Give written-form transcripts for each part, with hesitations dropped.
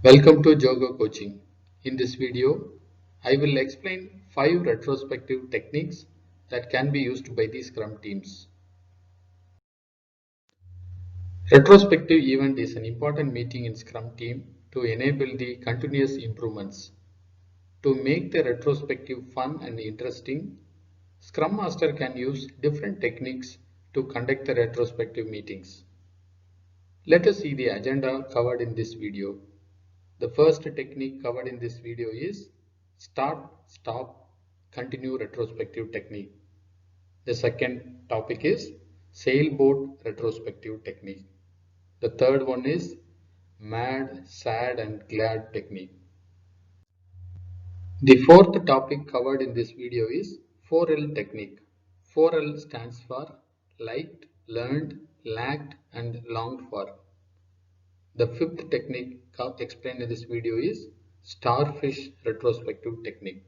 Welcome to Jogo Coaching. In this video, I will explain 5 retrospective techniques that can be used by the Scrum teams. Retrospective event is an important meeting in Scrum team to enable the continuous improvements. To make the retrospective fun and interesting, Scrum Master can use different techniques to conduct the retrospective meetings. Let us see the agenda covered in this video. The first technique covered in this video is start, stop, continue retrospective technique. The second topic is sailboat retrospective technique. The third one is mad, sad and glad technique. The fourth topic covered in this video is 4L technique. 4L stands for liked, learned, lacked and longed for. The fifth technique explained in this video is starfish retrospective technique.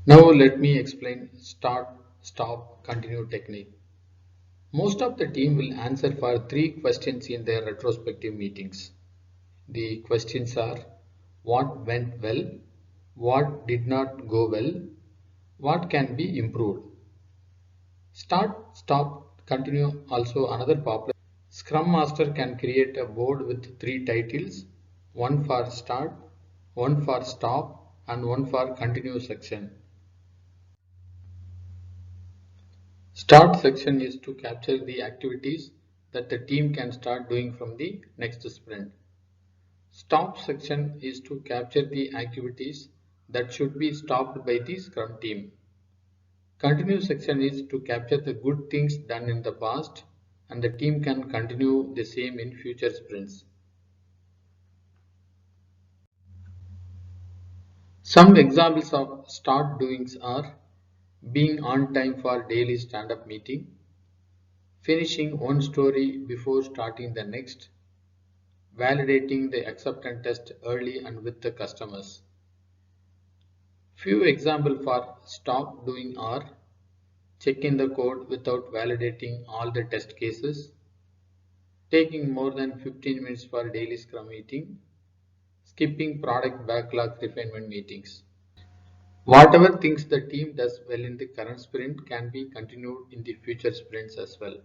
Now let me explain start, stop, continue technique. Most of the team will answer for 3 questions in their retrospective meetings. The questions are what went well, what did not go well, what can be improved. Start, stop, continue also another popular. Scrum Master can create a board with 3 titles, one for start, one for stop and one for continue section. Start section is to capture the activities that the team can start doing from the next sprint. Stop section is to capture the activities that should be stopped by the Scrum team. Continue section is to capture the good things done in the past and the team can continue the same in future sprints. Some examples of start doings are being on time for daily stand-up meeting, finishing one story before starting the next, validating the acceptance test early and with the customers. Few examples for stop doing are checking the code without validating all the test cases, taking more than 15 minutes for daily Scrum meeting, skipping product backlog refinement meetings. Whatever things the team does well in the current sprint can be continued in the future sprints as well.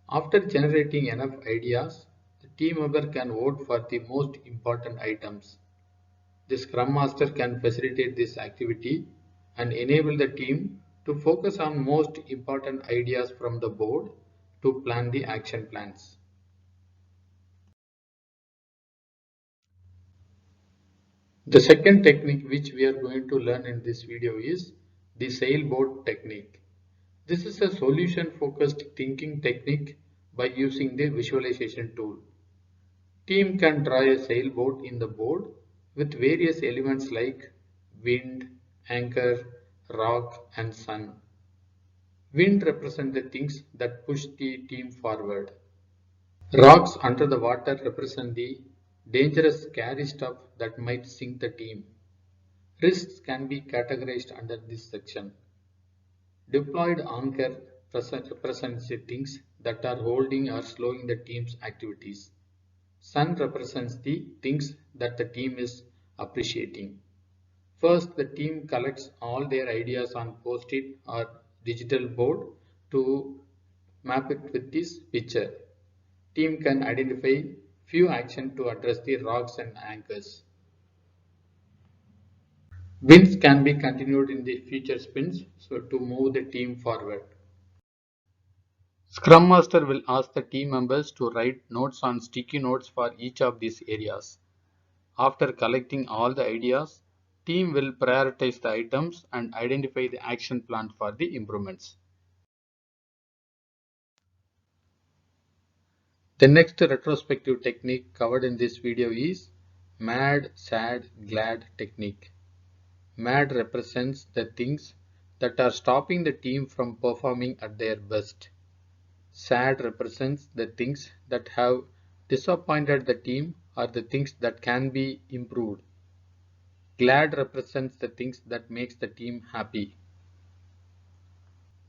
After generating enough ideas, the team member can vote for the most important items. The Scrum Master can facilitate this activity and enable the team to focus on most important ideas from the board to plan the action plans. The second technique which we are going to learn in this video is the sailboat technique. This is a solution focused thinking technique by using the visualization tool. Team can draw a sailboat in the board with various elements like wind, anchor, rock and sun. Wind represents the things that push the team forward. Rocks under the water represent the dangerous, scary stuff that might sink the team. Risks can be categorized under this section. Deployed anchor represents the things that are holding or slowing the team's activities. Sun represents the things that the team is appreciating. First, the team collects all their ideas on post-it or digital board to map it with this picture. Team can identify few actions to address the rocks and anchors. Wins can be continued in the future sprints to move the team forward. Scrum Master will ask the team members to write notes on sticky notes for each of these areas. After collecting all the ideas, team will prioritize the items and identify the action plan for the improvements. The next retrospective technique covered in this video is mad, sad, glad technique. Mad represents the things that are stopping the team from performing at their best. Sad represents the things that have disappointed the team or the things that can be improved. Glad represents the things that makes the team happy.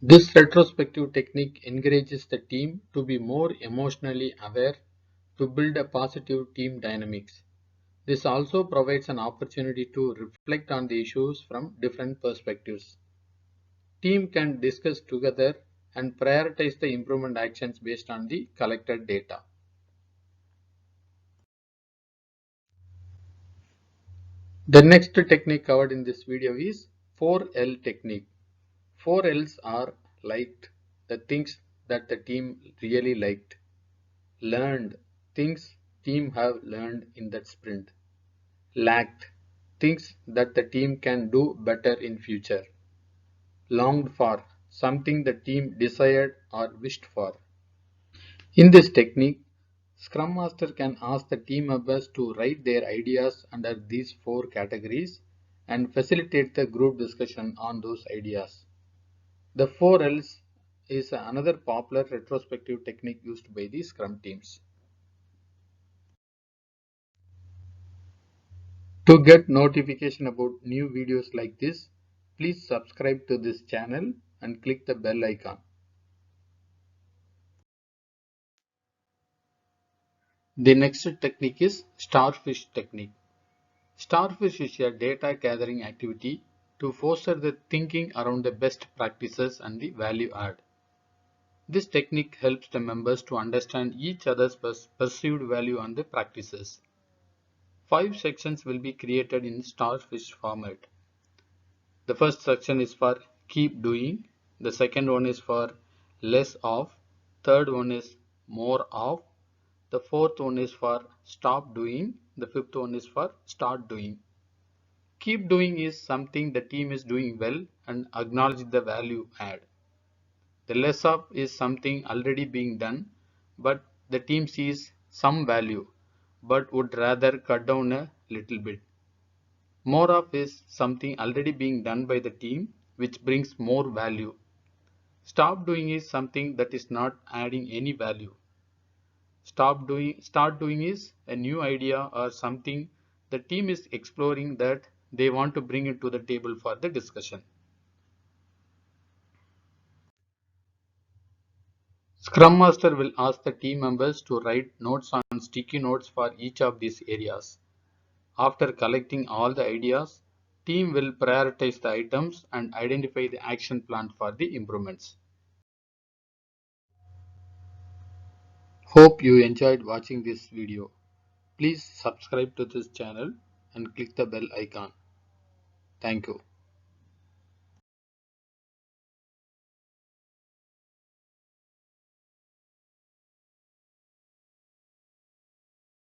This retrospective technique encourages the team to be more emotionally aware, to build a positive team dynamics. This also provides an opportunity to reflect on the issues from different perspectives. Team can discuss together and prioritize the improvement actions based on the collected data. The next technique covered in this video is 4L technique. 4Ls are liked, the things that the team really liked; learned, things team have learned in that sprint; lacked, things that the team can do better in future; longed for, something the team desired or wished for. In this technique, Scrum Master can ask the team members to write their ideas under these four categories and facilitate the group discussion on those ideas. The 4Ls is another popular retrospective technique used by the Scrum teams. To get notification about new videos like this, please subscribe to this channel and click the bell icon. The next technique is Starfish technique. Starfish is a data gathering activity to foster the thinking around the best practices and the value add. This technique helps the members to understand each other's perceived value on the practices. 5 sections will be created in Starfish format. The first section is for keep doing, the second one is for less of, third one is more of, the fourth one is for stop doing, the fifth one is for start doing. Keep doing is something the team is doing well and acknowledge the value add. The less of is something already being done, but the team sees some value but would rather cut down a little bit. More of is something already being done by the team which brings more value. Stop doing is something that is not adding any value. Start doing is a new idea or something the team is exploring that they want to bring it to the table for the discussion. Scrum Master will ask the team members to write notes on sticky notes for each of these areas. After collecting all the ideas, team will prioritize the items and identify the action plan for the improvements. Hope you enjoyed watching this video. Please subscribe to this channel and click the bell icon. Thank you.